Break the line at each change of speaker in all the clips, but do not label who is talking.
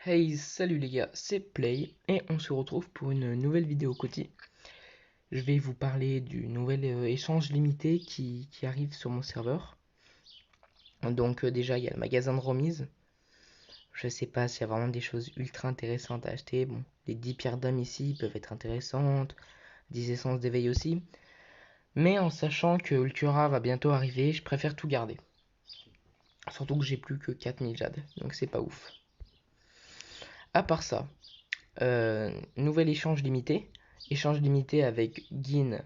Hey, salut les gars, c'est Play et on se retrouve pour une nouvelle vidéo Coty. Je vais vous parler du nouvel échange limité qui arrive sur mon serveur. Donc déjà il y a le magasin de remise. Je sais pas s'il y a vraiment des choses ultra intéressantes à acheter. Bon, les 10 pierres d'âme ici peuvent être intéressantes, 10 essences d'éveil aussi. Mais en sachant que Ultura va bientôt arriver, je préfère tout garder. Surtout que j'ai plus que 4000 jade, donc c'est pas ouf. À part ça, nouvel échange limité. Échange limité avec Gin,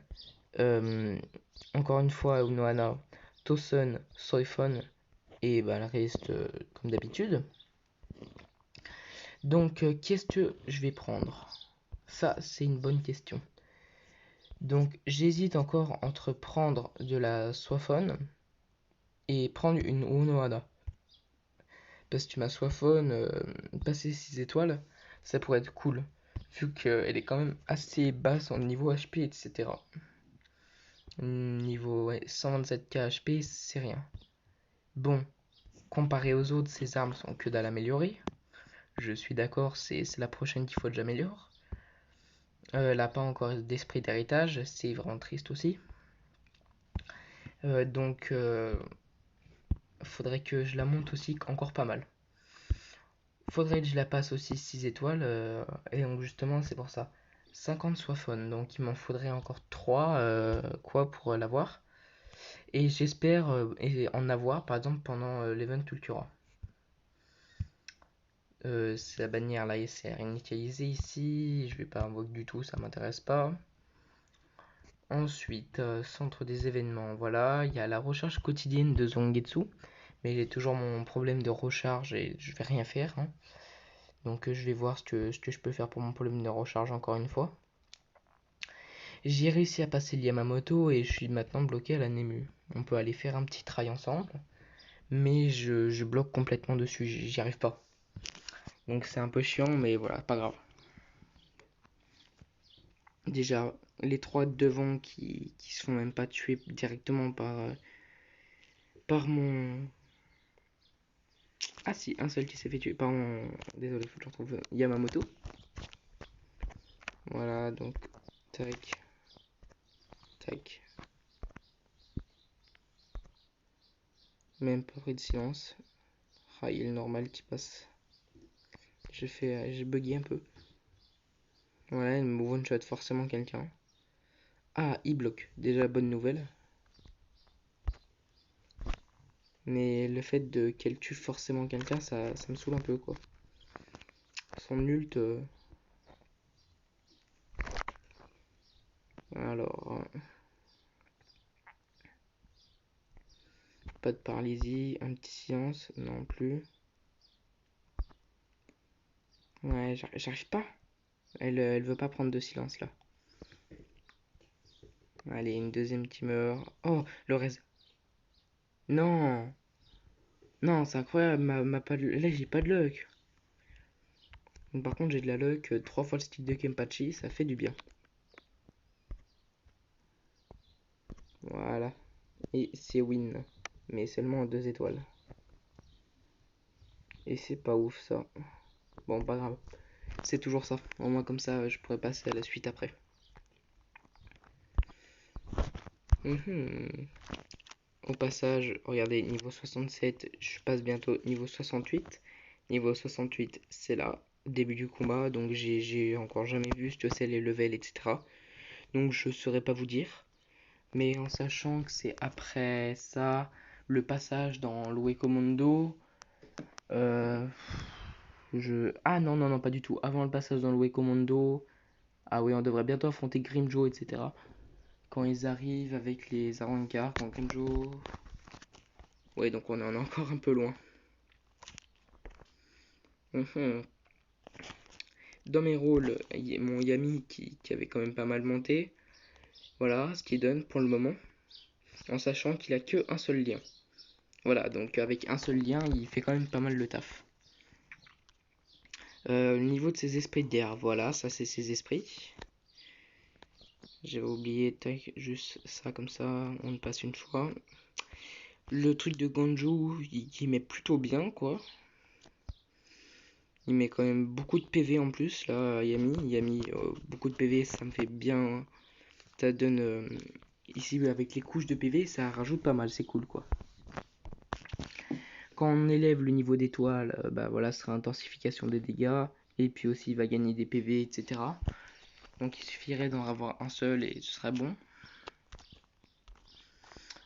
encore une fois Unohana, Tosun, Soifon et bah, le reste comme d'habitude. Donc qu'est-ce que je vais prendre? Ça c'est une bonne question. Donc j'hésite encore entre prendre de la Soifon et prendre une Unohana. Parce que ma Soifon, passer 6 étoiles, ça pourrait être cool. Vu qu'elle est quand même assez basse en niveau HP, etc. Niveau 127k HP, c'est rien. Bon, comparé aux autres, ces armes sont que dalle améliorées. Je suis d'accord, c'est la prochaine qu'il faut que j'améliore. Elle n'a pas encore d'esprit d'héritage, c'est vraiment triste aussi. Donc, faudrait que je la monte aussi encore pas mal. Faudrait que je la passe aussi 6 étoiles. Et donc, justement, c'est pour ça. 50 Soifon, donc il m'en faudrait encore 3 quoi pour l'avoir. Et j'espère en avoir par exemple pendant l'event Ultura. C'est la bannière là, c'est initialisé ici. Je vais pas invoquer du tout, ça m'intéresse pas. Ensuite, centre des événements, voilà. Il y a la recharge quotidienne de Zongetsu. Mais j'ai toujours mon problème de recharge et je vais rien faire, hein. Donc je vais voir ce que je peux faire pour mon problème de recharge encore une fois. J'ai réussi à passer le Yamamoto et je suis maintenant bloqué à la Nemu. On peut aller faire un petit try ensemble. Mais je bloque complètement dessus, j'y arrive pas. Donc c'est un peu chiant, mais voilà, pas grave. Déjà, les trois devant qui se font même pas tuer directement par mon... Ah si, un seul qui s'est fait tuer par mon... Désolé, faut que je retrouve Yamamoto. Voilà, donc, tac, tac. Même pas pris de silence. Ah, il est normal qui passe. J'ai bugué un peu. Voilà, il me one-shot forcément quelqu'un. Ah, il bloque. Déjà, bonne nouvelle. Mais le fait qu'elle tue forcément quelqu'un, ça me saoule un peu, quoi. Son ult... Alors... Pas de paralysie, un petit silence, non plus. Ouais, j'arrive pas. Elle veut pas prendre de silence, là. Allez, une deuxième qui meurt. Oh, le reste. Non! Non, c'est incroyable, là j'ai pas de luck. Donc, par contre, j'ai de la luck, 3 fois le stick de Kenpachi, ça fait du bien. Voilà. Et c'est win. Mais seulement en 2 étoiles. Et c'est pas ouf ça. Bon, pas grave. C'est toujours ça. Au moins comme ça, je pourrais passer à la suite après. Au passage, regardez, niveau 67, je passe bientôt niveau 68. Niveau 68, c'est là, début du combat, donc j'ai encore jamais vu ce que c'est les levels, etc. Donc je saurais pas vous dire. Mais en sachant que c'est après ça, le passage dans l'Uekomondo, Ah non, non, non, pas du tout. Avant le passage dans l'Uekomondo, ah oui, on devrait bientôt affronter Grimjo, etc. Quand ils arrivent avec les Arrancars, quand Grimjo... Ouais, donc on en est encore un peu loin. Dans mes rôles, mon Yami qui avait quand même pas mal monté. Voilà ce qu'il donne pour le moment. En sachant qu'il a que un seul lien. Voilà, donc avec un seul lien, il fait quand même pas mal le taf. Au niveau de ses esprits de guerre, voilà, ça c'est ses esprits. J'avais oublié, tac, juste ça comme ça, on le passe une fois. Le truc de Ganju, il met plutôt bien quoi. Il met quand même beaucoup de PV en plus là, Yami. Il a mis beaucoup de PV, ça me fait bien. Ça donne ici avec les couches de PV, ça rajoute pas mal, c'est cool quoi. Quand on élève le niveau d'étoile, bah voilà, ce sera intensification des dégâts. Et puis aussi il va gagner des PV, etc. Donc il suffirait d'en avoir un seul et ce serait bon.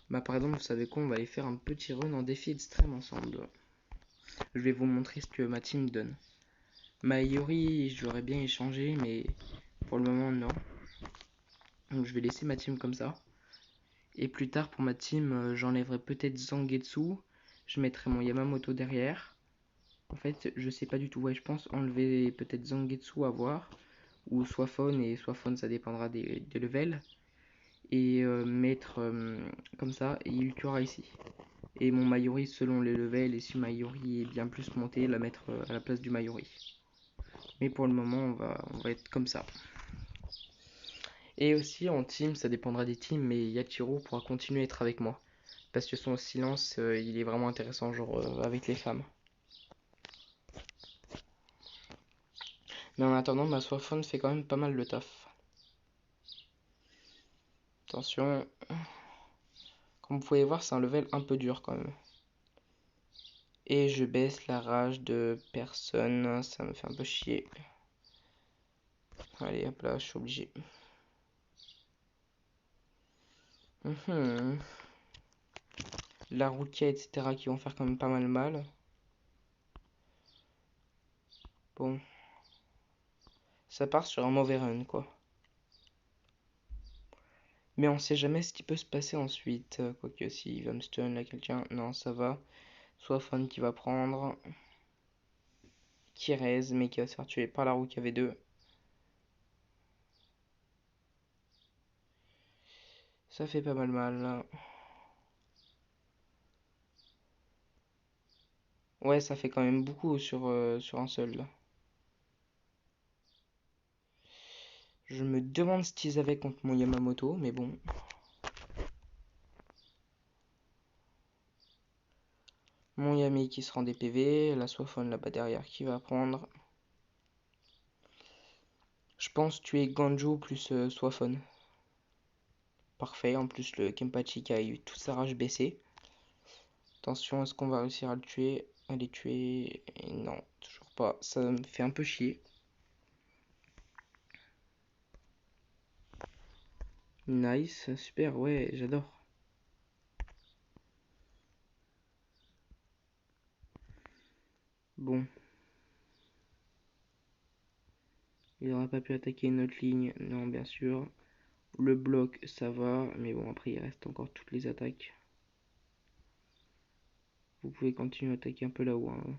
Bah par exemple, vous savez quoi, on va aller faire un petit run en défi extrême ensemble. Je vais vous montrer ce que ma team donne. Mayuri, j'aurais bien échangé, mais pour le moment non. Donc je vais laisser ma team comme ça. Et plus tard pour ma team, j'enlèverai peut-être Zangetsu. Je mettrai mon Yamamoto derrière. En fait, je sais pas du tout. Ouais, je pense enlever peut-être Zangetsu à voir. Ou Swaphone, et Swaphone ça dépendra des levels. Et mettre comme ça, et Ultura ici. Et mon Mayuri selon les levels, et si Mayuri est bien plus monté, la mettre à la place du Mayuri. Mais pour le moment, on va être comme ça. Et aussi en team, ça dépendra des teams, mais Yachiro pourra continuer à être avec moi. Parce que son silence, il est vraiment intéressant, genre avec les femmes. Mais en attendant, ma Swaphone fait quand même pas mal le taf. Attention. Comme vous pouvez voir, c'est un level un peu dur quand même. Et je baisse la rage de personne, ça me fait un peu chier. Allez, hop là, je suis obligé. La Rukia, etc. qui vont faire quand même pas mal. Bon. Ça part sur un mauvais run, quoi. Mais on sait jamais ce qui peut se passer ensuite. Quoique si il va me stun là quelqu'un. Non, ça va. Soit Fan qui va prendre. Kirez, mais qui va se faire tuer par la Rukia V2. Ça fait pas mal. Ouais, ça fait quand même beaucoup sur un seul là. Je me demande ce qu'ils avaient contre mon Yamamoto, mais bon. Mon Yami qui se rend des PV, la Swaphone là-bas derrière qui va prendre. Je pense tuer Ganju plus Swaphone. Parfait, en plus le Kenpachi qui a eu toute sa rage baissée. Attention, est-ce qu'on va réussir à le tuer? À les tuer? Non, toujours pas. Ça me fait un peu chier. Nice, super, ouais, j'adore. Bon. Il n'aura pas pu attaquer une autre ligne, non, bien sûr. Le bloc, ça va, mais bon, après, il reste encore toutes les attaques. Vous pouvez continuer à attaquer un peu là-haut. Hein.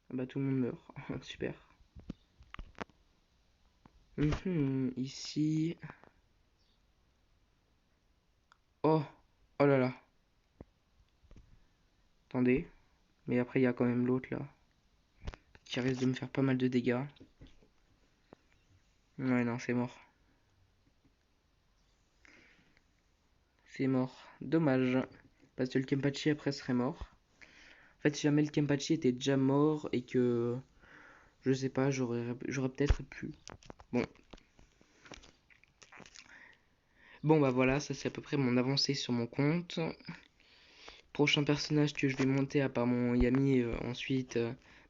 Ah bah, tout le monde meurt. Super. Ici. Oh, oh là là. Attendez. Mais après, il y a quand même l'autre là. Qui risque de me faire pas mal de dégâts. Ouais, non, c'est mort. C'est mort. Dommage. Parce que le Kenpachi après serait mort. En fait, si jamais le Kenpachi était déjà mort et que. Je sais pas, j'aurais peut-être pu. Bon. Bon, bah voilà, ça c'est à peu près mon avancée sur mon compte. Prochain personnage que je vais monter à part mon Yami ensuite,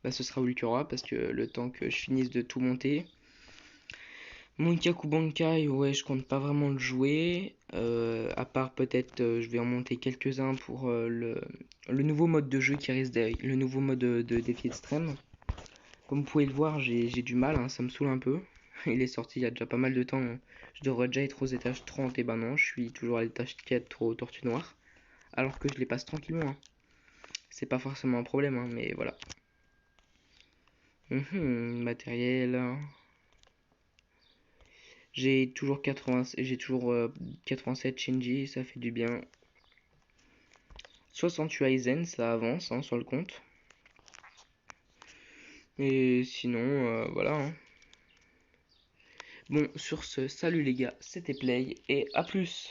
bah, ce sera Ultura parce que le temps que je finisse de tout monter. Mon Bankai, ouais, je compte pas vraiment le jouer. À part peut-être, je vais en monter quelques-uns pour le nouveau mode de jeu qui risque d'être le nouveau mode de défi extrême. Comme vous pouvez le voir, j'ai du mal, hein, ça me saoule un peu. Il est sorti il y a déjà pas mal de temps. Je devrais déjà être aux étages 30, et ben non, je suis toujours à l'étage 4 au Tortue Noire. Alors que je les passe tranquillement. Hein. C'est pas forcément un problème, hein, mais voilà. Matériel. J'ai toujours 87 Shinji, ça fait du bien. 68 Aizen, ça avance hein, sur le compte. Et sinon, voilà. Hein. Bon, sur ce, salut les gars, c'était Play et à plus.